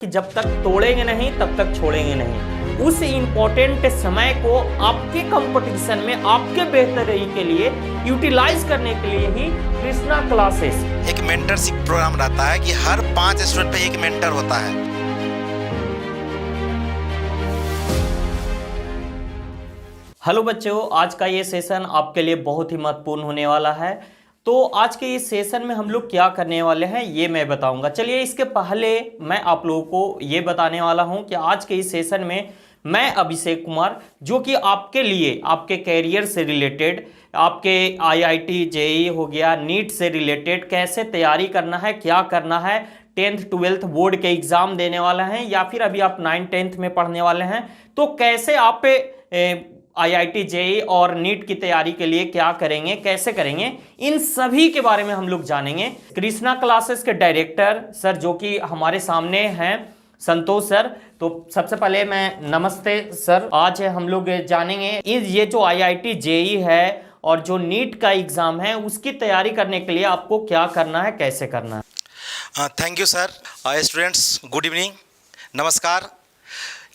कि जब तक तोड़ेंगे नहीं तब तक छोड़ेंगे नहीं। उस इम्पोर्टेंट समय को आपके कंपटीशन में आपके बेहतरी के लिए यूटिलाइज करने के लिए ही कृष्णा क्लासेस एक मेंटरशिप प्रोग्राम रहता है कि हर 5 स्टूडेंट पे एक मेंटर होता है। हेलो बच्चों, आज का ये सेशन आपके लिए बहुत ही महत्वपूर्ण होने वाला है। तो आज के इस सेशन में हम लोग क्या करने वाले हैं ये मैं बताऊंगा। चलिए, इसके पहले मैं आप लोगों को ये बताने वाला हूं कि आज के इस सेशन में मैं अभिषेक कुमार, जो कि आपके लिए आपके कैरियर से रिलेटेड, आपके आईआईटी जेईई हो गया, नीट से रिलेटेड कैसे तैयारी करना है, क्या करना है, 10th 12th बोर्ड के एग्जाम देने वाले हैं या फिर अभी आप 9th 10th में पढ़ने वाले हैं, तो कैसे आप आईआईटी जेईई और नीट की तैयारी के लिए क्या करेंगे, कैसे करेंगे, इन सभी के बारे में हम लोग जानेंगे। कृष्णा क्लासेस के डायरेक्टर सर जो कि हमारे सामने हैं, संतोष सर। तो सबसे पहले मैं नमस्ते सर। आज हम लोग जानेंगे ये जो आईआईटी जेईई है और जो नीट का एग्जाम है उसकी तैयारी करने के लिए आपको क्या करना है, कैसे करना है। Thank you sir. Students, good evening, नमस्कार।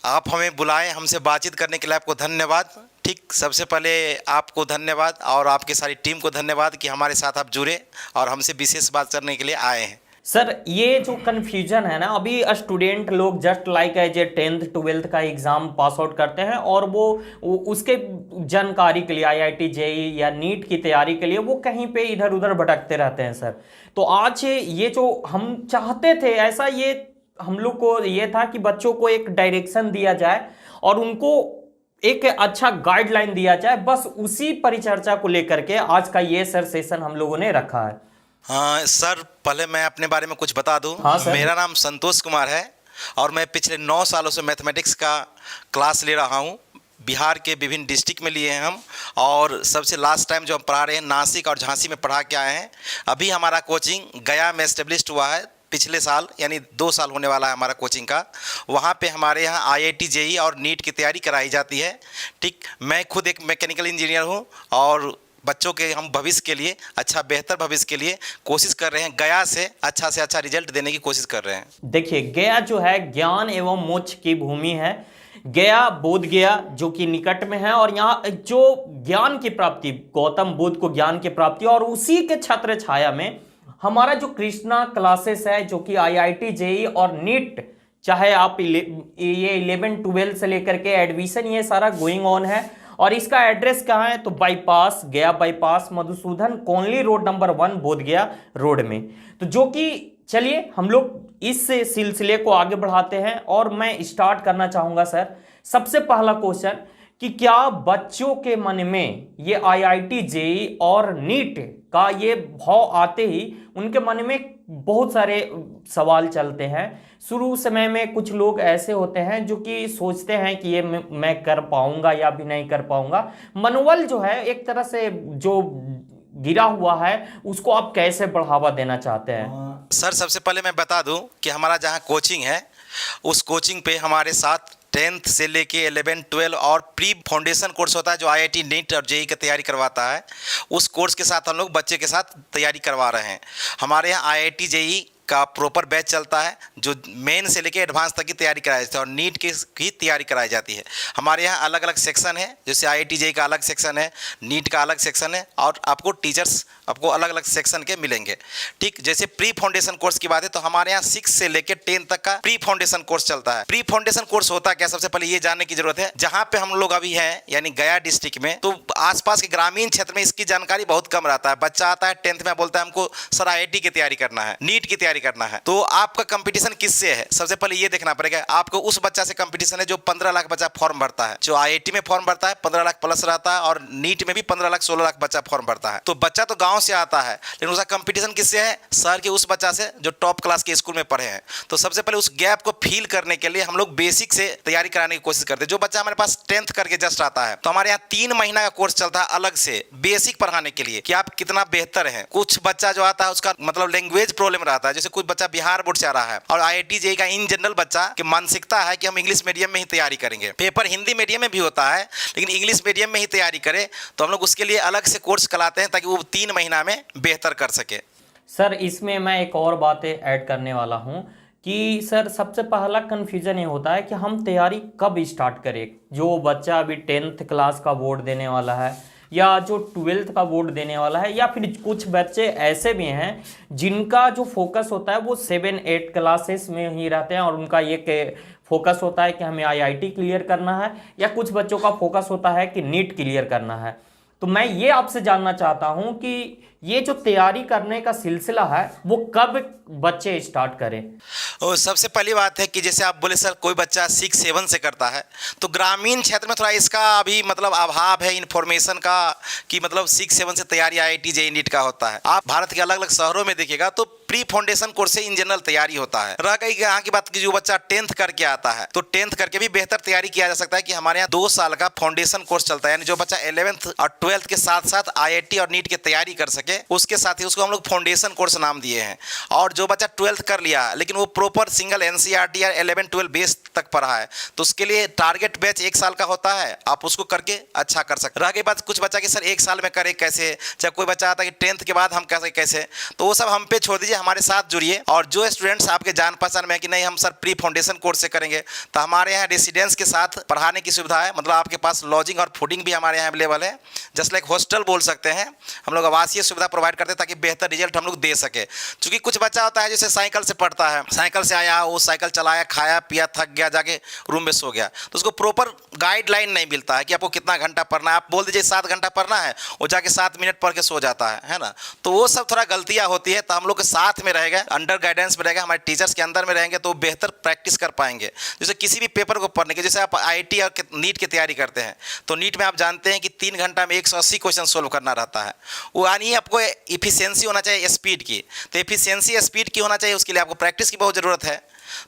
आप हमें बुलाएं, हमसे बातचीत करने के लिए आपको धन्यवाद। ठीक, सबसे पहले आपको धन्यवाद और आपकी सारी टीम को धन्यवाद कि हमारे साथ आप जुड़े और हमसे विशेष बात करने के लिए आए हैं। सर, ये जो कन्फ्यूजन है ना, अभी स्टूडेंट लोग just like as a 10th 12th का एग्जाम पास आउट करते हैं और वो उसके जानकारी के लिए आईआईटी जेईई या नीट की तैयारी के लिए वो कहीं पे इधर उधर भटकते रहते हैं सर। तो आज ये जो हम चाहते थे, ऐसा ये हम लोग को ये था कि बच्चों को एक डायरेक्शन दिया जाए और उनको एक अच्छा गाइडलाइन दिया जाए। बस उसी परिचर्चा को लेकर के आज का ये सर सेशन हम लोगों ने रखा है। हाँ सर, पहले मैं अपने बारे में कुछ बता दूं। हाँ सर। मेरा नाम संतोष कुमार है और मैं पिछले 9 सालों से मैथमेटिक्स का क्लास ले रहा हूं। बिहार के विभिन्न डिस्ट्रिक्ट में लिए हैं हम, और सबसे लास्ट टाइम जो हम पढ़ा रहे हैं नासिक और झांसी में पढ़ा के आए हैं। अभी हमारा कोचिंग गया में एस्टेब्लिश्ड हुआ है पिछले साल, यानी 2 साल होने वाला है हमारा कोचिंग का। वहाँ पे हमारे यहाँ आईआईटी जेईई और नीट की तैयारी कराई जाती है। ठीक, मैं खुद एक मैकेनिकल इंजीनियर हूँ और बच्चों के हम भविष्य के लिए, अच्छा बेहतर भविष्य के लिए कोशिश कर रहे हैं। गया से अच्छा रिजल्ट देने की कोशिश कर रहे हैं। देखिए, गया जो है ज्ञान एवं मोक्ष की भूमि है। गया, बोध गया जो कि निकट में है, और यहाँ जो ज्ञान की प्राप्ति, गौतम बुद्ध को ज्ञान की प्राप्ति, और उसी के छत्र छाया में हमारा जो कृष्णा क्लासेस है जो कि आईआईटी जेईई और नीट, चाहे आप ये 11 12 से लेकर के एडमिशन ये सारा गोइंग ऑन है। और इसका एड्रेस कहाँ है, तो बाईपास, गया bypass, Madhusudan colony road number 1 बोध गया रोड में। तो जो कि चलिए हम लोग इस सिलसिले को आगे बढ़ाते हैं और मैं स्टार्ट करना चाहूँगा सर। सबसे पहला क्वेश्चन कि क्या बच्चों के मन में ये आईआईटी जेईई और नीट का ये भाव आते ही उनके मन में बहुत सारे सवाल चलते हैं। शुरू समय में कुछ लोग ऐसे होते हैं जो कि सोचते हैं कि ये मैं कर पाऊंगा या भी नहीं कर पाऊंगा। मनोबल जो है एक तरह से जो गिरा हुआ है उसको आप कैसे बढ़ावा देना चाहते हैं? सर, सबसे पहले मैं बता दूं कि हमारा जहां कोचिंग है उस कोचिंग पे हमारे साथ 10th से लेके 11 12 और प्री फाउंडेशन कोर्स होता है जो आईआईटी नीट और जेईई की तैयारी करवाता है। उस कोर्स के साथ हम लोग बच्चे के साथ तैयारी करवा रहे हैं। हमारे यहाँ आईआईटी जेईई का प्रॉपर बैच चलता है जो मेन से लेके एडवांस तक की तैयारी कराई जाती है और नीट की तैयारी कराई जाती है। हमारे यहाँ अलग अलग सेक्शन है, जैसे आईआईटी जेईई का अलग सेक्शन है, नीट का अलग सेक्शन है, और आपको टीचर्स आपको अलग अलग सेक्शन के मिलेंगे। ठीक, जैसे प्री फाउंडेशन कोर्स की बात है तो हमारे यहाँ 6 से लेकर 10 तक का प्री फाउंडेशन कोर्स चलता है। प्री फाउंडेशन कोर्स होता क्या, सबसे पहले ये जानने की जरूरत है। जहाँ पे हम लोग अभी हैं यानी गया डिस्ट्रिक्ट में, तो आसपास के ग्रामीण क्षेत्र में इसकी जानकारी बहुत कम रहता है। बच्चा आता है 10th में, बोलता है हमको सर आईआईटी की तैयारी करना है, नीट की तैयारी करना है। तो आपका कंपटीशन किससे है, सबसे पहले ये देखना पड़ेगा। आपको उस बच्चा से कंपटीशन है जो 15 लाख बच्चा फॉर्म भरता है। जो आईआईटी में फॉर्म भरता है 15 लाख प्लस रहता है, और नीट में भी 15 लाख 16 लाख बच्चा फॉर्म भरता है। तो बच्चा तो गांव से आता है, लेकिन उसका कंपटीशन किससे है, शहर के उस बच्चा से जो टॉप क्लास के स्कूल में पढ़े हैं। तो सबसे पहले उस गैप को फील करने के लिए हम लोग बेसिक से तैयारी कराने की कोशिश करते हैं। जो बच्चा हमारे पास 10th करके जस्ट आता है तो हमारे यहाँ 3 महीना का कोर्स चलता है अलग से बेसिक पढ़ाने के लिए कि आप कितना बेहतर हैं। कुछ बच्चा जो आता है उसका मतलब लैंग्वेज प्रॉब्लम रहता है, जैसे कुछ बच्चा बिहार बोर्ड से आ रहा है और आईआईटी जेईई का इन जनरल बच्चा की मानसिकता है कि हम इंग्लिश मीडियम में ही तैयारी करेंगे। पेपर हिंदी मीडियम में भी होता है लेकिन इंग्लिश मीडियम में ही तैयारी करे, तो हम लोग उसके लिए अलग से कोर्स कराते हैं ताकि वो 3 महीना में बेहतर कर सके। सर, इसमें मैं एक और बात ऐड करने वाला हूं कि सर सबसे पहला कन्फ्यूजन ये होता है कि हम तैयारी कब स्टार्ट करें। जो बच्चा अभी 10th क्लास का बोर्ड देने वाला है या जो 12th का बोर्ड देने वाला है, या फिर कुछ बच्चे ऐसे भी हैं जिनका जो फोकस होता है वो 7-8 क्लासेस में ही रहते हैं और उनका ये फोकस होता है कि हमें आईआईटी क्लियर करना है, या कुछ बच्चों का फोकस होता है कि नीट क्लियर करना है। तो मैं ये आपसे जानना चाहता हूं कि ये जो तैयारी करने का सिलसिला है वो कब बच्चे स्टार्ट करें। और सबसे पहली बात है कि जैसे आप बोले सर कोई बच्चा 6-7 से करता है, तो ग्रामीण क्षेत्र में थोड़ा इसका अभी मतलब अभाव है इन्फॉर्मेशन का कि मतलब 6-7 से तैयारी आईआईटी जेईई नीट का होता है। आप भारत के अलग अलग शहरों में देखिएगा तो प्री फाउंडेशन कोर्स से इन जनरल तैयारी होता है। रह गई यहाँ की बात की जो बच्चा 10th करके आता है तो 10th करके भी बेहतर तैयारी किया जा सकता है कि हमारे यहाँ 2 साल का फाउंडेशन कोर्स चलता है, यानी जो बच्चा 11th और 12th के साथ साथ आईआईटी और नीट की तैयारी कर सके उसके साथ ही उसको हम लोग फाउंडेशन कोर्स नाम दिए हैं। और जो बच्चा 12th कर लिया लेकिन वो प्रॉपर सिंगल एनसीईआरटी या 11-12 बेस तक पढ़ा है तो उसके लिए टारगेट बैच 1 साल का होता है, आप उसको करके अच्छा कर सकते। रह गई बात कुछ बच्चा कि सर 1 साल में करे कैसे, चाहे कोई बच्चा आता है कि 10th के बाद हम कैसे, तो वो सब हम पे छोड़ दीजिए, हमारे साथ जुड़िए। और जो स्टूडेंट्स आपके जान पहचान में है कि नहीं हम सर प्री फाउंडेशन कोर्स से करेंगे, तो हमारे यहाँ रेसिडेंस के साथ पढ़ाने की सुविधा है, मतलब आपके पास लॉजिंग और फूडिंग भी हमारे यहाँ अवेलेबल है, जस्ट लाइक हॉस्टल बोल सकते हैं। हम लोग आवासीय सुविधा प्रोवाइड करते हैं ताकि बेहतर रिजल्ट हम लोग दे सके। क्योंकि कुछ बच्चा होता है जैसे साइकिल से पढ़ता है, साइकिल से आया वो साइकिल चलाया, खाया पिया, थक गया, जाके रूम में सो गया, तो उसको प्रॉपर गाइडलाइन नहीं मिलता है कि आपको कितना घंटा पढ़ना है। आप बोल दीजिए 7 घंटा पढ़ना है, वो जाके 7 मिनट पढ़ के सो जाता है ना। तो वो सब थोड़ा गलतियाँ होती है, तो हम लोग के साथ में रहेगा, अंडर गाइडेंस में रहेगा, हमारे टीचर्स के अंदर में रहेंगे तो बेहतर प्रैक्टिस कर पाएंगे। जैसे किसी भी पेपर को पढ़ने के, जैसे आप आईआईटी और नीट की तैयारी करते हैं तो नीट में आप जानते हैं कि 3 घंटा में 180 क्वेश्चन सोल्व करना रहता है। वो यानी आपको इफिशियंसी होना चाहिए स्पीड की, तो इफिशियंसी स्पीड की होना चाहिए, उसके लिए आपको प्रैक्टिस की बहुत ज़रूरत है।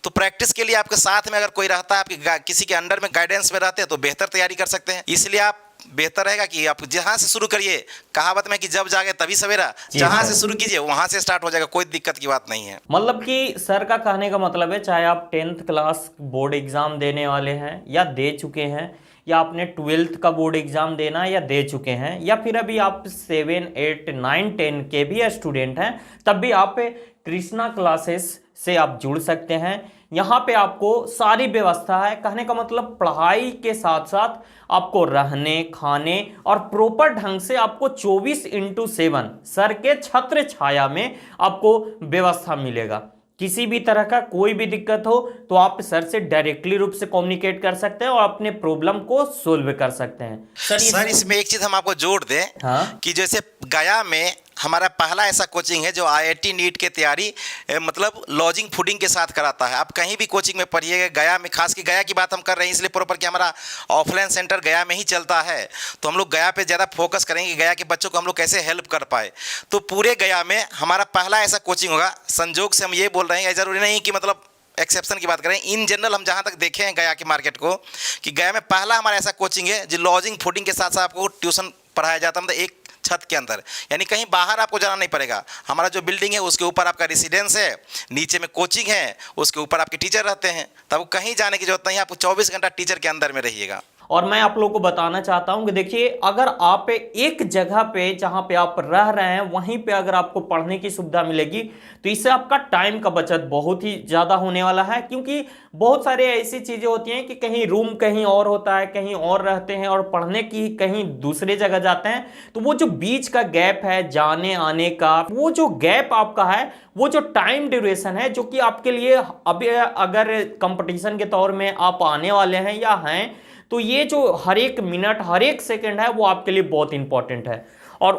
तो प्रैक्टिस के लिए आपके साथ में अगर कोई रहता है, आपके किसी के अंडर में गाइडेंस में रहते हैं तो बेहतर तैयारी कर सकते हैं। इसलिए आप बेहतर रहेगा कि आप जहाँ से शुरू करिए, कहावत में कि जब जागे तभी सवेरा, जहाँ से शुरू कीजिए वहाँ से स्टार्ट हो जाएगा, कोई दिक्कत की बात नहीं है। मतलब कि सर का कहने का मतलब है चाहे आप 10th क्लास बोर्ड एग्जाम देने वाले हैं या दे चुके हैं, या आपने 12th का बोर्ड एग्जाम देना या दे चुके हैं, या फिर अभी आप 7, 8, 9, 10 के भी स्टूडेंट हैं, तब भी आप कृष्णा क्लासेस से आप जुड़ सकते हैं। यहाँ पे आपको सारी व्यवस्था है। कहने का मतलब पढ़ाई के साथ साथ आपको रहने, खाने और प्रॉपर ढंग से आपको 24/7 सर के छत्र छाया में आपको व्यवस्था मिलेगा। किसी भी तरह का कोई भी दिक्कत हो तो आप सर से डायरेक्टली रूप से कम्युनिकेट कर सकते हैं और अपने प्रॉब्लम को सोल्व कर सकते हैं। सर इसमें एक चीज़ हम आपको जोड़ दें, हाँ? कि जैसे गया में हमारा पहला ऐसा कोचिंग है जो आईआईटी नीट के तैयारी मतलब लॉजिंग फूडिंग के साथ कराता है। आप कहीं भी कोचिंग में पढ़िएगा, गया में, खास की गया की बात हम कर रहे हैं इसलिए प्रॉपर कि हमारा ऑफलाइन सेंटर गया में ही चलता है, तो हम लोग गया पे ज़्यादा फोकस करेंगे, गया के बच्चों को हम लोग कैसे हेल्प कर पाए। तो पूरे गया में हमारा पहला ऐसा कोचिंग होगा। संजोग से हम ये बोल रहे हैं, ज़रूरी नहीं कि मतलब एक्सेप्शन की बात करें, इन जनरल हम जहाँ तक देखे हैं गया के मार्केट को, कि गया में पहला हमारा ऐसा कोचिंग है जो लॉजिंग फूडिंग के साथ साथ आपको ट्यूशन पढ़ाया जाता है, मतलब एक छत के अंदर, यानी कहीं बाहर आपको जाना नहीं पड़ेगा। हमारा जो बिल्डिंग है उसके ऊपर आपका रेसिडेंस है, नीचे में कोचिंग है, उसके ऊपर आपके टीचर रहते हैं, तब कहीं जाने की जरूरत नहीं है, आपको 24 घंटा टीचर के अंदर में रहिएगा। और मैं आप लोगों को बताना चाहता हूं कि देखिए, अगर आप एक जगह पे जहां पे आप रह रहे हैं वहीं पे अगर आपको पढ़ने की सुविधा मिलेगी तो इससे आपका टाइम का बचत बहुत ही ज़्यादा होने वाला है। क्योंकि बहुत सारे ऐसी चीज़ें होती हैं कि कहीं रूम कहीं और होता है, कहीं और रहते हैं और पढ़ने की कहीं दूसरे जगह जाते हैं, तो वो जो बीच का गैप है जाने आने का, वो जो गैप आपका है, वो जो टाइम ड्यूरेशन है, जो कि आपके लिए अभी अगर कंपटीशन के तौर में आप आने वाले हैं या हैं, तो ये जो हर एक मिनट हर एक सेकंड है वो आपके लिए बहुत इंपॉर्टेंट है। और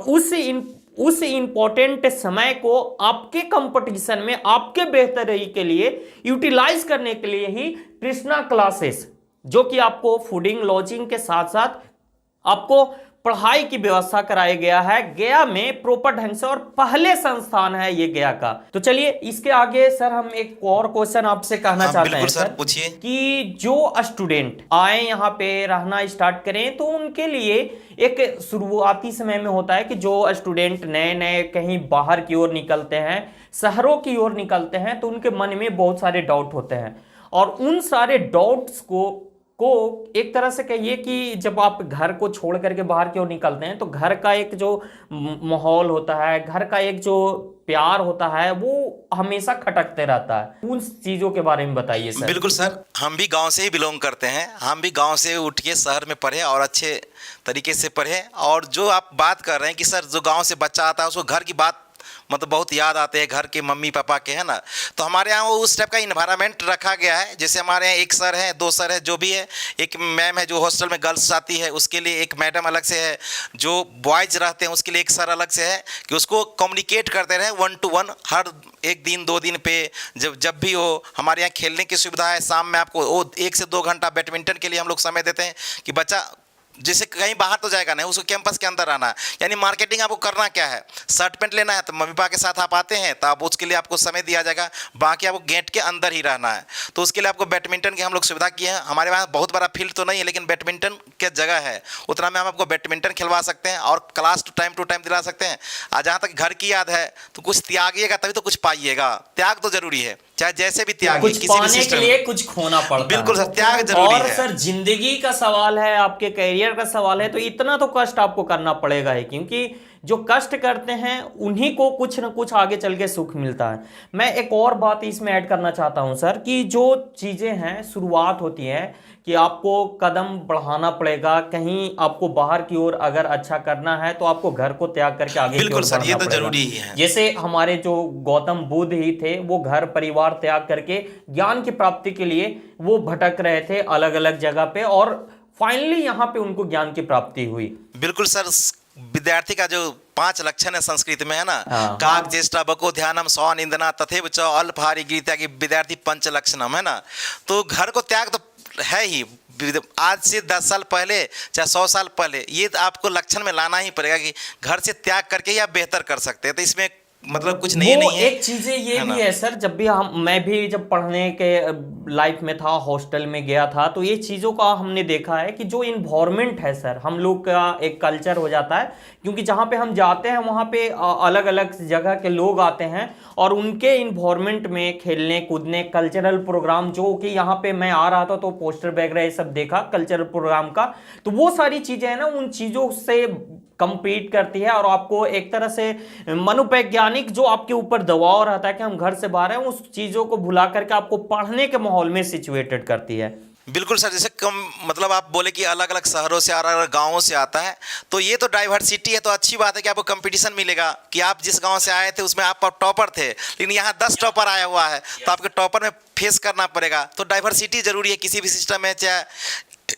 उस इंपॉर्टेंट समय को आपके कंपटीशन में आपके बेहतरी के लिए यूटिलाइज करने के लिए ही कृष्णा क्लासेस, जो कि आपको फूडिंग लॉजिंग के साथ साथ आपको पढ़ाई की व्यवस्था कराया गया है गया में प्रॉपर ढंग से, और पहले संस्थान है ये गया का। तो चलिए इसके आगे सर हम एक और क्वेश्चन आपसे कहना चाहते हैं सर, पूछिए। कि जो स्टूडेंट आए यहाँ पे रहना स्टार्ट करें तो उनके लिए एक शुरुआती समय में होता है कि जो स्टूडेंट नए नए कहीं बाहर की ओर निकलते हैं, शहरों की ओर निकलते हैं, तो उनके मन में बहुत सारे डाउट होते हैं। और उन सारे डाउट्स को एक तरह से कहिए कि जब आप घर को छोड़ करके बाहर की ओर निकलते हैं तो घर का एक जो माहौल होता है, घर का एक जो प्यार होता है, वो हमेशा खटकते रहता है। उन चीजों के बारे में बताइए सर। बिल्कुल सर, हम भी गांव से ही बिलोंग करते हैं, हम भी गांव से उठ के शहर में पढ़े और अच्छे तरीके से पढ़े। और जो आप बात कर रहे हैं कि सर जो गांव से बच्चा आता है उसको घर की बात मतलब बहुत याद आते हैं, घर के मम्मी पापा के, है ना। तो हमारे यहाँ वो उस टाइप का इन्वायरमेंट रखा गया है। जैसे हमारे यहाँ एक सर है, दो सर है, जो भी है, एक मैम है जो हॉस्टल में गर्ल्स आती है उसके लिए एक मैडम अलग से है, जो बॉयज़ रहते हैं उसके लिए एक सर अलग से है, कि उसको कम्युनिकेट करते रहे 1 to 1 हर एक दिन 2 दिन पे। जब भी हो, हमारे यहाँ खेलने की सुविधा है, शाम में आपको वो 1 से 2 घंटा बैडमिंटन के लिए हम लोग समय देते हैं कि बच्चा जैसे कहीं बाहर तो जाएगा नहीं, उसको कैंपस के अंदर रहना है। यानी मार्केटिंग आपको करना क्या है, शर्ट पैंट लेना है तो मम्मी पापा के साथ आप आते हैं तो आप उसके लिए आपको समय दिया जाएगा, बाकी आपको गेट के अंदर ही रहना है। तो उसके लिए आपको बैडमिंटन की हम लोग सुविधा किए हैं। हमारे पास बहुत बड़ा फील्ड तो नहीं है, लेकिन बैडमिंटन की जगह है, उतना में हम आपको बैडमिंटन खिलवा सकते हैं और क्लास टू टाइम दिला सकते हैं। और जहाँ तक घर की याद है तो कुछ त्यागिएगा तभी तो कुछ पाइएगा। त्याग तो जरूरी है, चाहे जैसे भी त्याग, कुछ पाने के लिए कुछ खोना पड़ता है। बिल्कुल सर, त्याग जरूरी और है। सर जिंदगी का सवाल है, आपके करियर का सवाल है, तो इतना तो कष्ट आपको करना पड़ेगा ही, क्योंकि जो कष्ट करते हैं उन्हीं को कुछ न कुछ आगे चल के सुख मिलता है। मैं एक और बात इसमें ऐड करना चाहता हूं सर, कि जो चीजें हैं शुरुआत होती है कि आपको कदम बढ़ाना पड़ेगा, कहीं आपको बाहर की ओर अगर अच्छा करना है तो आपको घर को त्याग करके आगे की ओर बिल्कुल सर, ये बढ़ना तो पड़ेगा। जरूरी ही है। जैसे हमारे जो गौतम बुद्ध ही थे, वो घर परिवार त्याग करके ज्ञान की प्राप्ति के लिए वो भटक रहे थे अलग अलग जगह पे, और फाइनली यहाँ पे उनको ज्ञान की प्राप्ति हुई। बिल्कुल सर, विद्यार्थी का जो 5 लक्षण है संस्कृत में, है ना, हाँ। काक चेष्टा बको ध्यानम स्व निंदना तथैव च अल्पहारी गीता की विद्यार्थी 5 लक्षणम, है ना। तो घर को त्याग तो है ही, आज से 10 साल पहले चाहे 100 साल पहले, ये तो आपको लक्षण में लाना ही पड़ेगा कि घर से त्याग करके ही आप बेहतर कर सकते हैं। तो इसमें मतलब कुछ नहीं है। एक चीजें ये भी है सर, जब भी मैं भी जब पढ़ने के लाइफ में था, हॉस्टल में गया था, तो ये चीजों का हमने देखा है कि जो इन्वायरमेंट है सर, हम लोग का एक कल्चर हो जाता है, क्योंकि जहाँ पे हम जाते हैं वहाँ पे अलग अलग जगह के लोग आते हैं, और उनके इन्वायरमेंट में खेलने कूदने, कल्चरल प्रोग्राम, जो कि यहाँ पे मैं आ रहा था तो पोस्टर वगैरह ये सब देखा कल्चरल प्रोग्राम का, तो वो सारी चीजें है ना, उन चीजों से कंपीट करती है, और आपको एक तरह से मनोवैज्ञानिक जो आपके ऊपर दबाव रहता है कि हम घर से बाहर हैं, उस चीजों को भुला करके आपको पढ़ने के माहौल में सिचुएटेड करती है। बिल्कुल सर, जैसे कम मतलब आप बोले कि अलग अलग शहरों से, अलग अलग गांवों से आता है, तो ये तो डाइवर्सिटी है, तो अच्छी बात है कि आपको कंपटीशन मिलेगा कि आप जिस गांव से आए थे उसमें आप टॉपर थे, लेकिन यहाँ 10 टॉपर आया हुआ है तो आपके टॉपर में फेस करना पड़ेगा। तो डाइवर्सिटी जरूरी है किसी भी सिस्टम में, चाहे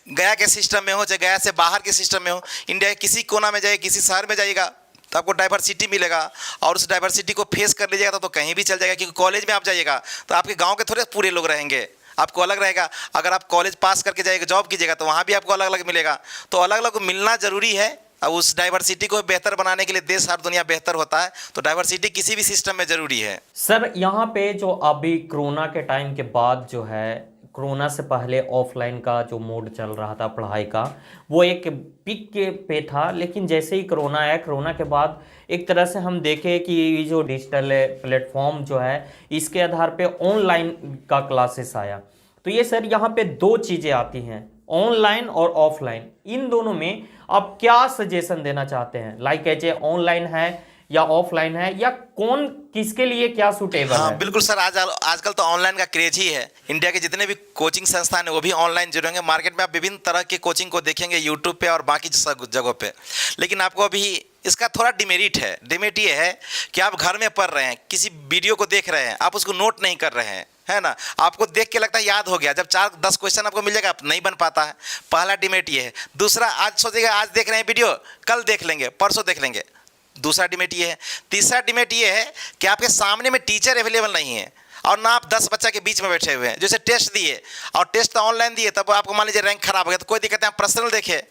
गया के सिस्टम में हो, चाहे गया से बाहर के सिस्टम में हो, इंडिया के किसी कोना में जाइए, किसी शहर में जाइएगा तो आपको डाइवर्सिटी मिलेगा, और उस डाइवर्सिटी को फेस कर लीजिएगा तो कहीं भी चल जाएगा। क्योंकि कॉलेज में आप जाइएगा तो आपके गांव के थोड़े पूरे लोग रहेंगे, आपको अलग रहेगा। अगर आप कॉलेज पास करके जाइएगा, जॉब कीजिएगा, तो वहाँ भी आपको अलग अलग मिलेगा। तो अलग अलग मिलना ज़रूरी है, और उस डाइवर्सिटी को बेहतर बनाने के लिए देश हर दुनिया बेहतर होता है, तो डाइवर्सिटी किसी भी सिस्टम में ज़रूरी है। सर यहाँ पे जो अभी कोरोना के टाइम के बाद जो है, कोरोना से पहले ऑफलाइन का जो मोड चल रहा था पढ़ाई का, वो एक पीक के पे था, लेकिन जैसे ही कोरोना आया, कोरोना के बाद एक तरह से हम देखें कि जो डिजिटल प्लेटफॉर्म जो है, इसके आधार पे ऑनलाइन का क्लासेस आया। तो ये सर यहाँ पे 2 चीज़ें आती हैं, ऑनलाइन और ऑफलाइन। इन दोनों में आप क्या सजेशन देना चाहते हैं? लाइक ऐसे ऑनलाइन है या ऑफलाइन है, या कौन किसके लिए क्या सूटेबल है? बिल्कुल सर, आजकल तो ऑनलाइन का क्रेज ही है। इंडिया के जितने भी कोचिंग संस्थान है वो भी ऑनलाइन जुड़े होंगे। मार्केट में आप विभिन्न तरह के कोचिंग को देखेंगे यूट्यूब पे और बाकी जगहों पे, लेकिन आपको अभी इसका थोड़ा डिमेरिट है। डिमेरिट ये है कि आप घर में पढ़ रहे हैं, किसी वीडियो को देख रहे हैं, आप उसको नोट नहीं कर रहे हैं, है ना। आपको देख के लगता है याद हो गया, जब 4-10 क्वेश्चन आपको मिल जाएगा, आप नहीं बन पाता है। पहला डिमेरिट ये है। दूसरा, आज सोचेगा आज देख रहे हैं वीडियो, कल देख लेंगे, परसों देख लेंगे, दूसरा डिमेरिट ये है। तीसरा डिमेरिट ये है कि आपके सामने में टीचर अवेलेबल नहीं है, और ना आप 10 बच्चा के बीच में बैठे हुए हैं। जैसे टेस्ट दिए, और टेस्ट तो ऑनलाइन दिए, तब आपको मान लीजिए रैंक खराब हो गया, तो कोई दिक्कत नहीं, आप पर्सनल देखे।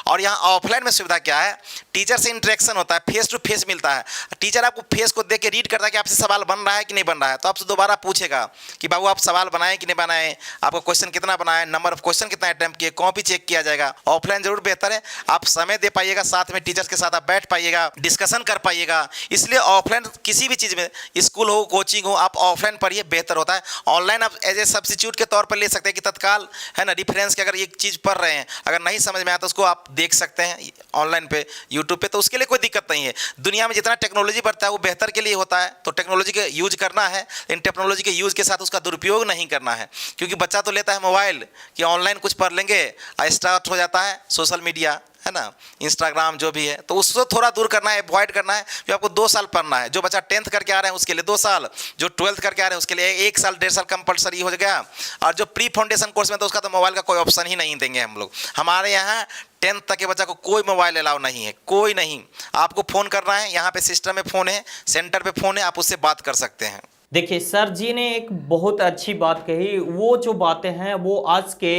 और यहाँ ऑफलाइन में सुविधा क्या है, टीचर से इंटरेक्शन होता है, फेस टू फेस मिलता है। टीचर आपको फेस को देख के रीड करता है कि आपसे सवाल बन रहा है कि नहीं बन रहा है, तो आपसे दोबारा पूछेगा कि बाबू आप सवाल बनाए कि नहीं बनाए, आपको क्वेश्चन कितना बनाए, नंबर ऑफ क्वेश्चन कितना अटेम्प्ट किए, कॉपी चेक किया जाएगा। ऑफलाइन जरूर बेहतर है, आप समय दे पाइएगा, साथ में टीचर्स के साथ आप बैठ पाइएगा, डिस्कशन कर पाइएगा। इसलिए ऑफलाइन किसी भी चीज़ में, स्कूल हो, कोचिंग हो, आप ऑफलाइन पढ़िए, बेहतर होता है। ऑनलाइन आप एज ए सब्स्टिट्यूट के तौर पर ले सकते हैं कि तत्काल, है ना, रिफरेंस के अगर एक चीज़ पढ़ रहे हैं, अगर नहीं समझ में आया तो उसको आप आप देख सकते हैं ऑनलाइन पे, यूट्यूब पे, तो उसके लिए कोई दिक्कत नहीं है। दुनिया में जितना टेक्नोलॉजी बढ़ता है वो बेहतर के लिए होता है, तो टेक्नोलॉजी का यूज करना है, इन टेक्नोलॉजी के यूज के साथ उसका दुरुपयोग नहीं करना है। क्योंकि बच्चा तो लेता है मोबाइल कि ऑनलाइन कुछ पढ़ लेंगे, स्टार्ट हो जाता है सोशल मीडिया, है ना, इंस्टाग्राम जो भी है, तो उसको थोड़ा दूर करना है, अवॉइड करना है। जो आपको 2 साल पढ़ना है, जो बच्चा 10th करके आ रहे हैं उसके लिए 2 साल, जो 12th करके आ रहे हैं उसके लिए 1 साल 1.5 साल कंपलसरी हो गया। और जो प्री फाउंडेशन कोर्स में तो उसका तो मोबाइल का कोई ऑप्शन ही नहीं देंगे हम लोग। हमारे यहाँ 10th तक के बच्चा को कोई मोबाइल अलाउ नहीं है, कोई नहीं। आपको फ़ोन करना है, यहाँ पे सिस्टम में फ़ोन है, सेंटर पे फ़ोन है, आप उससे बात कर सकते हैं। देखिए सर जी ने एक बहुत अच्छी बात कही। वो जो बातें हैं वो आज के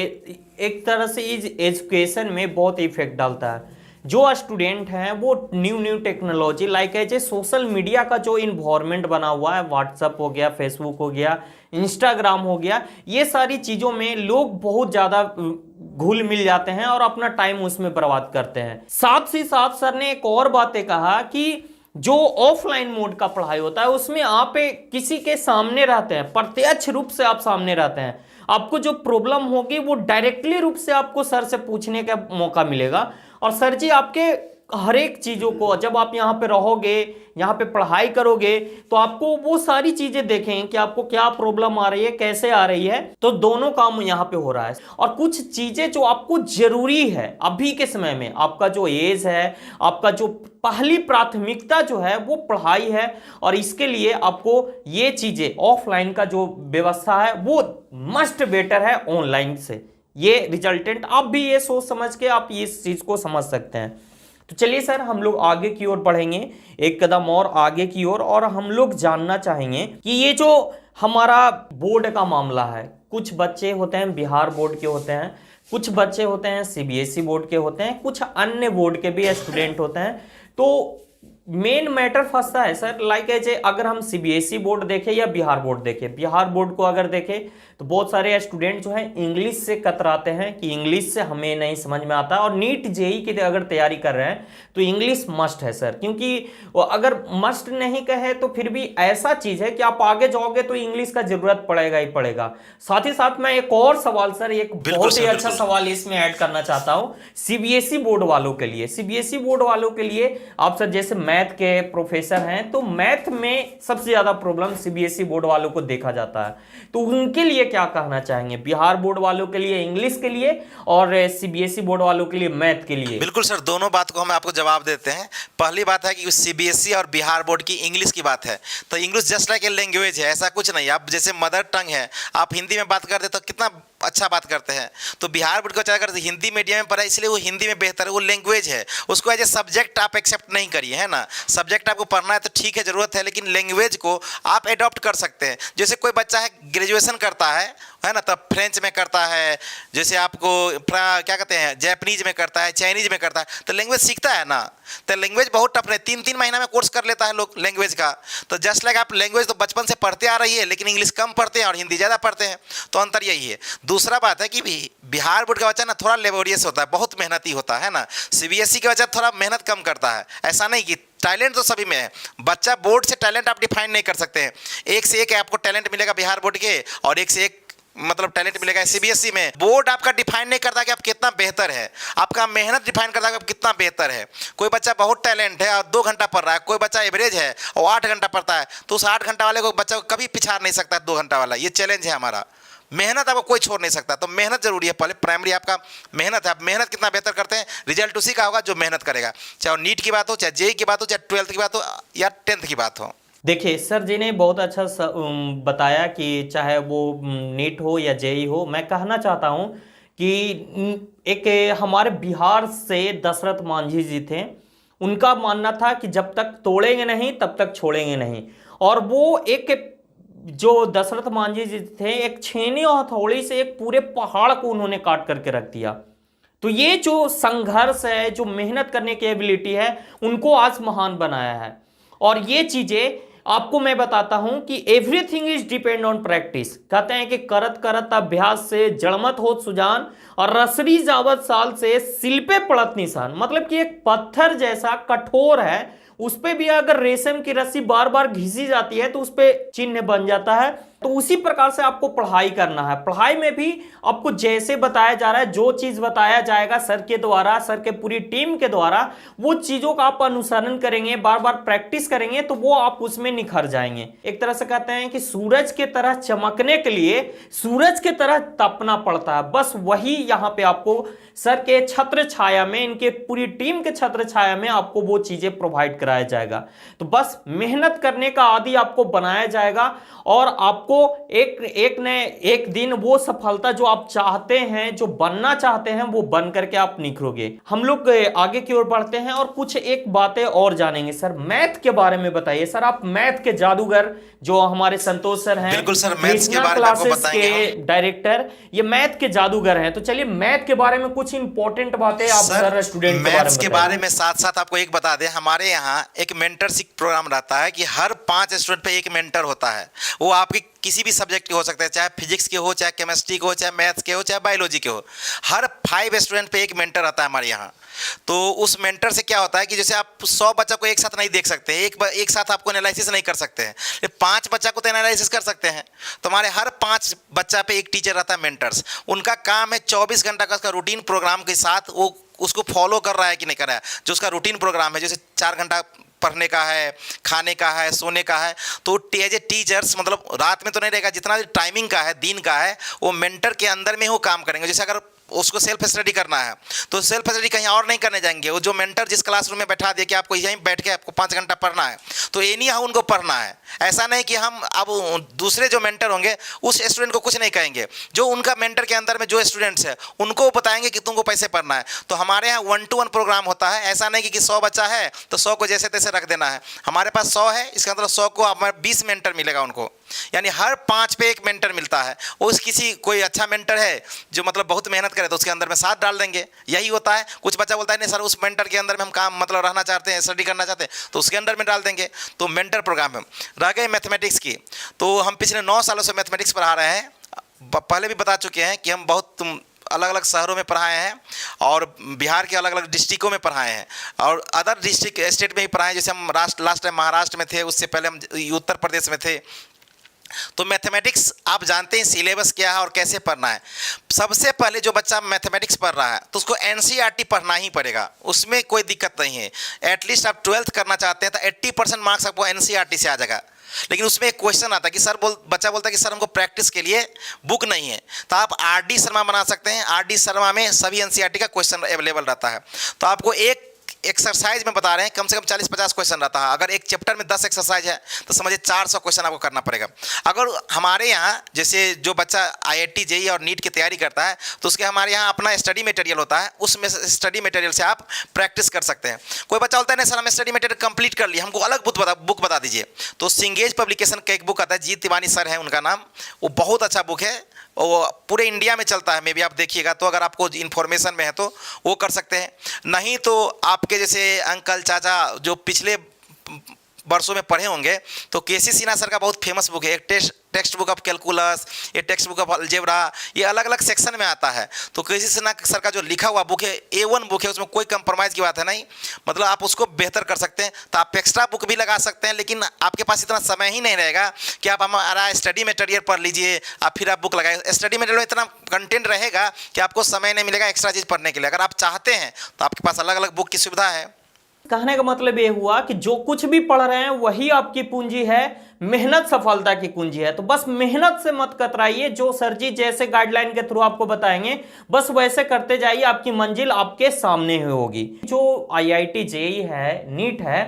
एक तरह से इस एजुकेशन में बहुत इफेक्ट डालता है। जो स्टूडेंट हैं वो न्यू टेक्नोलॉजी लाइक है सोशल मीडिया का जो इन्वायरमेंट बना हुआ है, व्हाट्सअप हो गया, फेसबुक हो गया, इंस्टाग्राम हो गया, ये सारी चीज़ों में लोग बहुत ज़्यादा घुल मिल जाते हैं और अपना टाइम उसमें बर्बाद करते हैं। साथ ही साथ सर ने एक और बातें कहा कि जो ऑफलाइन मोड का पढ़ाई होता है उसमें आप किसी के सामने रहते हैं, प्रत्यक्ष रूप से आप सामने रहते हैं। आपको जो प्रॉब्लम होगी वो डायरेक्टली रूप से आपको सर से पूछने का मौका मिलेगा। और सर जी आपके हर एक चीज़ों को, जब आप यहाँ पे रहोगे, यहाँ पे पढ़ाई करोगे, तो आपको वो सारी चीज़ें देखें कि आपको क्या प्रॉब्लम आ रही है, कैसे आ रही है। तो दोनों काम यहाँ पे हो रहा है। और कुछ चीज़ें जो आपको जरूरी है अभी के समय में, आपका जो एज है, आपका जो पहली प्राथमिकता जो है वो पढ़ाई है। और इसके लिए आपको ये चीज़ें ऑफलाइन का जो व्यवस्था है वो मस्ट बेटर है ऑनलाइन से। ये रिजल्टेंट आप भी ये सोच समझ के आप इस चीज़ को समझ सकते हैं। तो चलिए सर हम लोग आगे की ओर बढ़ेंगे, एक कदम और आगे की ओर, और हम लोग जानना चाहेंगे कि ये जो हमारा बोर्ड का मामला है, कुछ बच्चे होते हैं बिहार बोर्ड के होते हैं, कुछ बच्चे होते हैं सीबीएसई बोर्ड के होते हैं, कुछ अन्य बोर्ड के भी स्टूडेंट होते हैं। तो मेन मैटर फंसता है सर लाइक एज अगर हम सीबीएसई बोर्ड देखें या बिहार बोर्ड देखें, बिहार बोर्ड को अगर देखें तो बहुत सारे स्टूडेंट जो हैं इंग्लिश से कतराते हैं कि इंग्लिश से हमें नहीं समझ में आता। और नीट जेई की अगर तैयारी कर रहे हैं तो इंग्लिश मस्ट है सर, क्योंकि वो अगर मस्ट नहीं कहे तो फिर भी ऐसा चीज़ है कि आप आगे जाओगे तो इंग्लिश का जरूरत पड़ेगा ही पड़ेगा। साथ ही साथ मैं एक और सवाल सर, एक बहुत ही अच्छा सवाल इसमें ऐड करना चाहता हूँ सीबीएसई बोर्ड वालों के लिए। सीबीएसई बोर्ड वालों के लिए आप सर जैसे मैथ के प्रोफेसर हैं, तो मैथ में सबसे ज्यादा प्रॉब्लम सीबीएसई बोर्ड वालों को देखा जाता है, तो उनके लिए क्या कहना चाहेंगे? बिहार बोर्ड वालों के लिए इंग्लिश के लिए और सीबीएसई बोर्ड वालों के लिए मैथ के लिए। बिल्कुल सर, दोनों बात को हम आपको जवाब देते हैं। पहली बात है कि सीबीएसई और बिहार बोर्ड की इंग्लिश की बात है, तो English just like a language है, ऐसा कुछ नहीं। आप जैसे मदर टंग है, आप हिंदी में बात करते तो कितना अच्छा बात करते हैं। तो बिहार बोर्ड को चाहे करते हिंदी मीडियम में पढ़ा, इसलिए वो हिंदी में बेहतर है, वो लैंग्वेज है, उसको एज ए सब्जेक्ट आप एक्सेप्ट नहीं करिए, है ना। सब्जेक्ट आपको पढ़ना है तो ठीक है, ज़रूरत है, लेकिन लैंग्वेज को आप एडॉप्ट कर सकते हैं। जैसे कोई बच्चा है ग्रेजुएशन करता है ना, तब फ्रेंच में करता है, जैसे आपको क्या कहते हैं जैपनीज में करता है, चाइनीज में करता है, तो लैंग्वेज सीखता है ना। तो लैंग्वेज बहुत टफ है, 3-3 महीना में कोर्स कर लेता है लोग लैंग्वेज का। तो जस्ट लाइक आप लैंग्वेज तो बचपन से पढ़ते आ रही है, लेकिन इंग्लिश कम पढ़ते हैं और हिंदी ज़्यादा पढ़ते हैं, तो अंतर यही है। दूसरा बात है कि बिहार बोर्ड का बच्चा ना थोड़ा लेबोरियस होता है, बहुत मेहनती होता है ना। सीबीएसई का बच्चा थोड़ा मेहनत कम करता है। ऐसा नहीं कि टैलेंट तो सभी में है, बच्चा बोर्ड से टैलेंट आप डिफाइन नहीं कर सकते हैं। एक से एक आपको टैलेंट मिलेगा बिहार बोर्ड के, और एक से एक मतलब टैलेंट मिलेगा सीबीएसई में। बोर्ड आपका डिफाइन नहीं करता कि आप कितना बेहतर है, आपका मेहनत डिफाइन करता है कि आप कितना बेहतर है। कोई बच्चा बहुत टैलेंट है और 2 घंटा पढ़ रहा है, कोई बच्चा एवरेज है और 8 घंटा पढ़ता है, तो उस 8 घंटा वाले को बच्चा को कभी पिछाड़ नहीं सकता 2 घंटा वाला। ये चैलेंज है हमारा, मेहनत आपको कोई छोड़ नहीं सकता। तो मेहनत जरूरी है, पहले प्राइमरी आपका मेहनत है। आप मेहनत कितना बेहतर करते हैं, रिजल्ट उसी का होगा जो मेहनत करेगा, चाहे नीट की बात हो, चाहे जेई की बात हो, चाहे 12th की बात हो या 10th की बात हो। देखिए सर जी ने बहुत अच्छा बताया कि चाहे वो नीट हो या जेई हो। मैं कहना चाहता हूँ कि एक हमारे बिहार से दशरथ मांझी जी थे, उनका मानना था कि जब तक तोड़ेंगे नहीं तब तक छोड़ेंगे नहीं। और वो एक जो दशरथ मांझी जी थे, एक छेनी और हथौड़ी से एक पूरे पहाड़ को उन्होंने काट करके रख दिया। तो ये जो संघर्ष है, जो मेहनत करने की एबिलिटी है, उनको आज महान बनाया है। और ये चीजें आपको मैं बताता हूं कि everything is depend on practice. कहते हैं कि करत करत अभ्यास से जड़मत होत सुजान, और रसरी जावत साल से शिल्पे पड़त निशान। मतलब कि एक पत्थर जैसा कठोर है, उस पे भी अगर रेशम की रस्सी बार बार घिसी जाती है तो उस पे चिन्ह बन जाता है। तो उसी प्रकार से आपको पढ़ाई करना है। पढ़ाई में भी आपको जैसे बताया जा रहा है, जो चीज बताया जाएगा सर के द्वारा, सर के पूरी टीम के द्वारा, वो चीजों का आप अनुसरण करेंगे, बार बार प्रैक्टिस करेंगे, तो वो आप उसमें निखर जाएंगे। एक तरह से कहते हैं कि सूरज के तरह चमकने के लिए सूरज के तरह तपना पड़ता है। बस वही यहाँ पे आपको सर के छत्र छाया में, इनके पूरी टीम के छत्र छाया में आपको वो चीजें प्रोवाइड कराया जाएगा। तो बस मेहनत करने का आदी आपको बनाया जाएगा और आपको एक दिन वो सफलता जो आप चाहते हैं, जो बनना चाहते हैं, वो बन करके आप निखरोगे। हम लोग आगे की ओर बढ़ते हैं और कुछ एक बातें और जानेंगे। सर मैथ के बारे में बताइए। सर आप मैथ के जादूगर जो हमारे संतोष सर हैं, बिल्कुल सर, मैथ्स के बारे में आपको बताएंगे के डायरेक्टर, ये मैथ के जादूगर हैं। तो चलिए मैथ के बारे में कुछ इंपॉर्टेंट बातें आप सर स्टूडेंट मैथ्स के बारे में साथ साथ आपको एक बता दें, हमारे यहाँ एक मेंटरशिप प्रोग्राम रहता है कि हर 5 स्टूडेंट पे एक मेंटर होता है। वो आपकी किसी भी सब्जेक्ट के हो सकते हैं, चाहे फिजिक्स के हो, चाहे केमिस्ट्री के हो, चाहे मैथ्स के हो, चाहे बायोलॉजी के हो। हर 5 स्टूडेंट पे एक मेंटर आता है हमारे यहाँ। तो उस मेंटर से क्या होता है कि जैसे आप 100 बच्चा को एक साथ नहीं देख सकते, एक साथ आपको एनालिसिस नहीं कर सकते हैं, 5 बच्चा को तो एनालिसिस कर सकते हैं। तो हमारे हर 5 बच्चा पे एक टीचर रहता है, मेंटर्स। उनका काम है 24 घंटा का उसका रूटीन प्रोग्राम के साथ वो उसको फॉलो कर रहा है कि नहीं कर रहा है। जो उसका रूटीन प्रोग्राम है, जैसे 4 घंटा पढ़ने का है, खाने का है, सोने का है, तो एज ए टीचर्स मतलब रात में तो नहीं रहेगा, जितना टाइमिंग का है, दिन का है, वो मेंटर के अंदर में वो काम करेंगे। जैसे अगर उसको सेल्फ स्टडी करना है तो सेल्फ स्टडी कहीं और नहीं करने जाएंगे। वो जो मेंटर जिस क्लासरूम में बैठा दिया कि आपको यहीं बैठ के आपको 5 घंटा पढ़ना है, तो ये नहीं उनको पढ़ना है। ऐसा नहीं कि हम अब दूसरे जो मेंटर होंगे उस स्टूडेंट को कुछ नहीं कहेंगे, जो उनका मेंटर के अंदर में जो स्टूडेंट्स है उनको बताएंगे कि तुमको पैसे पढ़ना है। तो हमारे यहाँ 1 to 1 प्रोग्राम होता है। ऐसा नहीं कि 100 बच्चा है तो 100 को जैसे तैसे रख देना है। हमारे पास 100 है, इसका मतलब 100 को हमारे 20 मेंटर मिलेगा उनको, यानी हर 5 पे एक मेंटर मिलता है। उस किसी कोई अच्छा मेंटर है जो मतलब बहुत मेहनत करे तो उसके अंदर में साथ डाल देंगे। यही होता है। कुछ बच्चा बोलता है नहीं सर उस मेंटर के अंदर में हम काम मतलब रहना चाहते हैं, स्टडी करना चाहते हैं, तो उसके अंदर में डाल देंगे। तो मेंटर प्रोग्राम है। रह गए मैथमेटिक्स की, तो हम पिछले 9 सालों से मैथमेटिक्स पढ़ा रहे हैं। पहले भी बता चुके हैं कि हम बहुत अलग अलग शहरों में पढ़ाए हैं और बिहार के अलग अलग डिस्ट्रिक्टों में पढ़ाए हैं और अदर डिस्ट्रिक्ट स्टेट में भी पढ़ाए। जैसे हम लास्ट टाइम महाराष्ट्र में थे, उससे पहले हम उत्तर प्रदेश में थे। तो मैथमेटिक्स आप जानते हैं सिलेबस क्या है और कैसे पढ़ना है। सबसे पहले जो बच्चा मैथमेटिक्स पढ़ रहा है तो उसको एनसीईआरटी पढ़ना ही पड़ेगा, उसमें कोई दिक्कत नहीं है। एटलीस्ट आप 12th करना चाहते हैं तो 80% मार्क्स आपको एनसीईआरटी से आ जाएगा। लेकिन उसमें एक क्वेश्चन आता है कि बच्चा बोलता है कि सर हमको प्रैक्टिस के लिए बुक नहीं है, तो आप आरडी शर्मा बना सकते हैं। आरडी शर्मा में सभी एनसीईआरटी का क्वेश्चन अवेलेबल रहता है। तो आपको एक एक्सरसाइज में बता रहे हैं कम से कम 40-50 क्वेश्चन रहता है। अगर एक चैप्टर में 10 एक्सरसाइज है तो समझिए 400 क्वेश्चन आपको करना पड़ेगा। अगर हमारे यहाँ जैसे जो बच्चा आईआईटी जेईई और नीट की तैयारी करता है तो उसके हमारे यहाँ अपना स्टडी मटेरियल होता है, उसमें स्टडी मटेरियल से आप प्रैक्टिस कर सकते हैं। कोई बच्चा बोलता है नहीं सर हमें स्टडी मटेरियल कंप्लीट कर लिया, हमको अलग बुक बता दीजिए। तो सिंगेज पब्लिकेशन का एक बुक आता है, जी तिवारी सर है उनका नाम, वो बहुत अच्छा बुक है, वो पूरे इंडिया में चलता है। मे भी आप देखिएगा, तो अगर आपको इन्फॉर्मेशन में है तो वो कर सकते हैं। नहीं तो आपके जैसे अंकल चाचा जो पिछले वर्षों में पढ़े होंगे तो केसी सिन्हा सर का बहुत फेमस बुक है, एक टेक्स्ट बुक ऑफ कैलकुलस, ये टेक्स्ट बुक ऑफ अलजेब्रा, ये अलग अलग सेक्शन में आता है। तो केसी सिन्हा सर का जो लिखा हुआ बुक है A1 बुक है, उसमें कोई कंप्रोमाइज़ की बात है नहीं, मतलब आप उसको बेहतर कर सकते हैं। तो आप एक्स्ट्रा बुक भी लगा सकते हैं, लेकिन आपके पास इतना समय ही नहीं रहेगा कि आप हमारा स्टडी मटेरियल पढ़ लीजिए आप फिर आप बुक लगाए। स्टडी मटेरियल में इतना कंटेंट रहेगा कि आपको समय नहीं मिलेगा एक्स्ट्रा चीज़ पढ़ने के लिए। अगर आप चाहते हैं तो आपके पास अलग अलग बुक की सुविधा है। कहने का मतलब ये हुआ कि जो कुछ भी पढ़ रहे हैं वही आपकी पूंजी है, मेहनत सफलता की कुंजी है। तो बस मेहनत से मत कतराइए, जो सर जी जैसे गाइडलाइन के थ्रू आपको बताएंगे बस वैसे करते जाइए, आपकी मंजिल आपके सामने ही होगी। जो आईआईटी जेईई है, नीट है,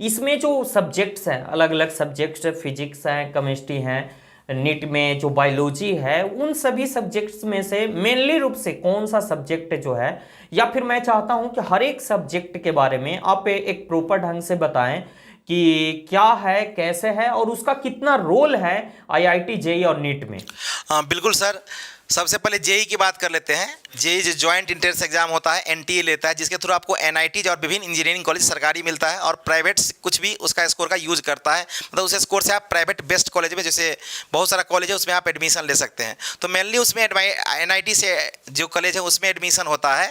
इसमें जो सब्जेक्ट्स हैं, अलग अलग सब्जेक्ट्स, फिजिक्स हैं, केमिस्ट्री हैं, नीट में जो बायोलॉजी है, उन सभी सब्जेक्ट्स में से मेनली रूप से कौन सा सब्जेक्ट जो है, या फिर मैं चाहता हूं कि हर एक सब्जेक्ट के बारे में आप एक प्रॉपर ढंग से बताएं कि क्या है, कैसे है और उसका कितना रोल है आईआईटी जेईई और नीट में। बिल्कुल सर, सबसे पहले जेई की बात कर लेते हैं। जेई जो जॉइंट एंट्रेंस एग्जाम होता है, एनटीए लेता है, जिसके थ्रू आपको एनआईटी और विभिन्न इंजीनियरिंग कॉलेज सरकारी मिलता है और प्राइवेट कुछ भी उसका स्कोर का यूज करता है। मतलब उस स्कोर से आप प्राइवेट बेस्ट कॉलेज में, जैसे बहुत सारा कॉलेज है उसमें आप एडमिशन ले सकते हैं। तो मेनली उसमें एनआईटी से जो कॉलेज है उसमें एडमिशन होता है,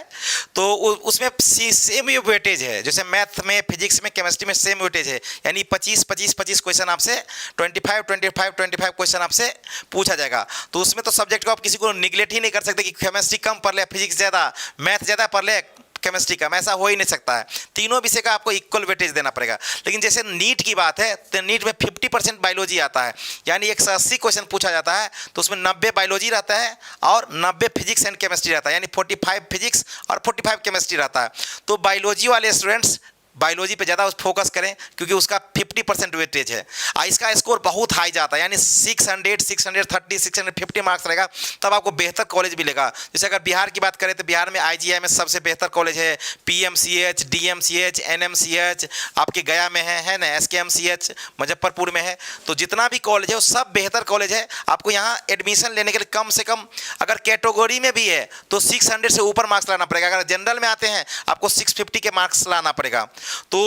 तो उसमें सेम वेटेज है, जैसे मैथ में, फिजिक्स में, केमिस्ट्री में सेम वेटेज है, यानी 25 क्वेश्चन आपसे 25 क्वेश्चन आपसे पूछा जाएगा। तो उसमें तो सब्जेक्ट को आप किसी को निगलेक्ट ही नहीं कर सकते कि केमिस्ट्री कम पढ़ ले, फिजिक्स ज़्यादा, मैथ ज़्यादा पढ़ ले, केमिस्ट्री कम, ऐसा हो ही नहीं सकता है। तीनों विषय का आपको इक्वल वेटेज देना पड़ेगा। लेकिन जैसे नीट की बात है तो नीट में 50% बायोलॉजी आता है, यानी 180 क्वेश्चन पूछा जाता है तो उसमें 90 बायोलॉजी रहता है और 90 फिजिक्स एंड केमिस्ट्री रहता है, यानी 45 फिजिक्स और 45 केमिस्ट्री रहता है। तो बायोलॉजी वाले स्टूडेंट्स बायोलॉजी पे ज़्यादा फोकस करें क्योंकि उसका 50% वेटेज है। इसका स्कोर बहुत हाई जाता है, यानी 600, 630, 650 मार्क्स रहेगा, तब आपको बेहतर कॉलेज मिलेगा। जैसे अगर बिहार की बात करें तो बिहार में IGIMS सबसे बेहतर कॉलेज है, PMCH, DMCH, NMCH आपके गया में है ना, SKMCH मुजफ्फरपुर में है। तो जितना भी कॉलेज है वो सब बेहतर कॉलेज है। आपको यहाँ एडमिशन लेने के लिए कम से कम अगर कैटेगरी में भी है तो 600 से ऊपर मार्क्स लाना पड़ेगा। अगर जनरल में आते हैं आपको 650 के मार्क्स लाना पड़ेगा। तो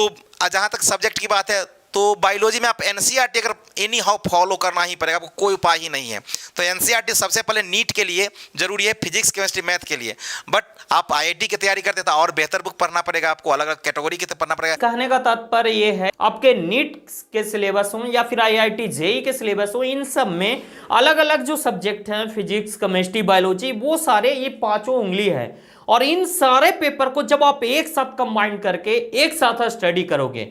जहाँ तक सब्जेक्ट की बात है तो बायोलॉजी में आप NCERT अगर एनी हाउ फॉलो करना ही पड़ेगा, आपको कोई उपाय ही नहीं है। तो NCERT सबसे पहले नीट के लिए जरूरी है, फिजिक्स केमिस्ट्री मैथ के लिए। बट आप IIT की तैयारी करते तो और बेहतर बुक पढ़ना पड़ेगा, आपको अलग अलग कैटेगरी के पढ़ना पड़ेगा। कहने का तात्पर्य ये है आपके नीट के सिलेबस हो या फिर IIT JEE के सिलेबस हो, इन सब में अलग अलग जो सब्जेक्ट हैं, फिजिक्स केमिस्ट्री बायोलॉजी, वो सारे ये पांचों उंगली है। और इन सारे पेपर को जब आप एक साथ कंबाइन करके एक साथ स्टडी करोगे,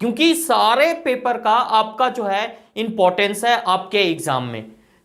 क्योंकि सारे पेपर का आपका जो है इंपॉर्टेंस है आपके एग्जाम में,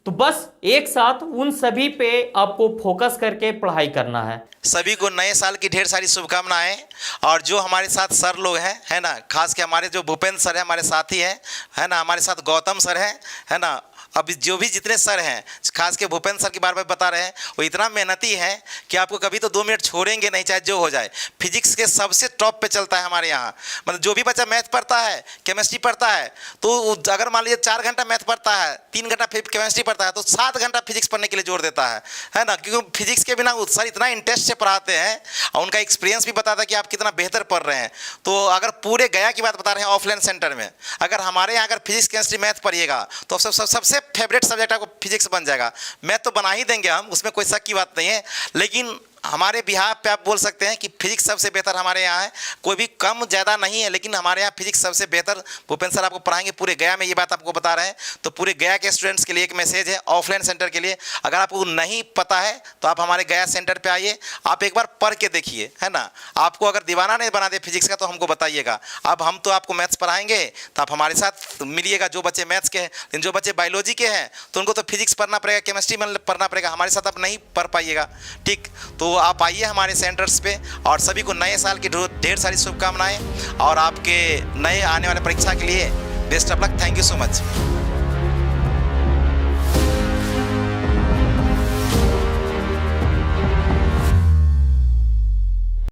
तो बस एक साथ उन सभी पे आपको फोकस करके पढ़ाई करना है। सभी को नए साल की ढेर सारी शुभकामनाएं। और जो हमारे साथ सर लोग हैं, है ना, खास के हमारे जो भूपेंद्र सर हैं, हमारे साथी हैं, है ना, हमारे साथ गौतम सर हैं, है ना, अब जो भी जितने सर हैं, खास के भूपेंद्र सर के बारे में बता रहे हैं, वो इतना मेहनती है कि आपको कभी तो 2 मिनट छोड़ेंगे नहीं, चाहे जो हो जाए। फिजिक्स के सबसे टॉप पे चलता है हमारे यहाँ। मतलब जो भी बच्चा मैथ पढ़ता है, केमिस्ट्री पढ़ता है, तो अगर मान लीजिए 4 घंटा मैथ पढ़ता है, 3 घंटा केमिस्ट्री पढ़ता है, तो 7 घंटा फिजिक्स पढ़ने के लिए जोड़ देता है ना, क्योंकि फिजिक्स के बिना सर इतना इंटरेस्ट से पढ़ाते हैं और उनका एक्सपीरियंस भी बताता है कि आप कितना बेहतर पढ़ रहे हैं। तो अगर पूरे गया की बात बता रहे हैं ऑफलाइन सेंटर में, अगर हमारे यहाँ अगर फिजिक्स केमिस्ट्री मैथ पढ़िएगा तो सबसे फेवरेट सब्जेक्ट आपको फिजिक्स बन जाएगा। मैथ तो बना ही देंगे हम, उसमें कोई शक की बात नहीं है, लेकिन हमारे बिहार पे आप बोल सकते हैं कि फिजिक्स सबसे बेहतर हमारे यहाँ है। कोई भी कम ज़्यादा नहीं है, लेकिन हमारे यहाँ फिजिक्स सबसे बेहतर भूपेंद्र सर आपको पढ़ाएंगे पूरे गया में। ये बात आपको बता रहे हैं। तो पूरे गया के स्टूडेंट्स के लिए एक मैसेज है ऑफलाइन सेंटर के लिए, अगर आपको नहीं पता है तो आप हमारे गया सेंटर पे आइए, आप एक बार पढ़ के देखिए, है ना। आपको अगर दीवाना नहीं बना दे फिजिक्स का तो हमको बताइएगा। अब हम तो आपको मैथ्स पढ़ाएंगे तो आप हमारे साथ मिलिएगा, जो बच्चे मैथ्स के हैं। लेकिन जो बच्चे बायोलॉजी के हैं तो उनको तो फिजिक्स पढ़ना पड़ेगा, केमिस्ट्री में पढ़ना पड़ेगा, हमारे साथ आप नहीं पढ़ पाइएगा, ठीक। तो आप आइए हमारे सेंटर्स पे, और सभी को नए साल की ढेर सारी शुभकामनाएं और आपके नए आने वाले परीक्षा के लिए best of luck. Thank you so much.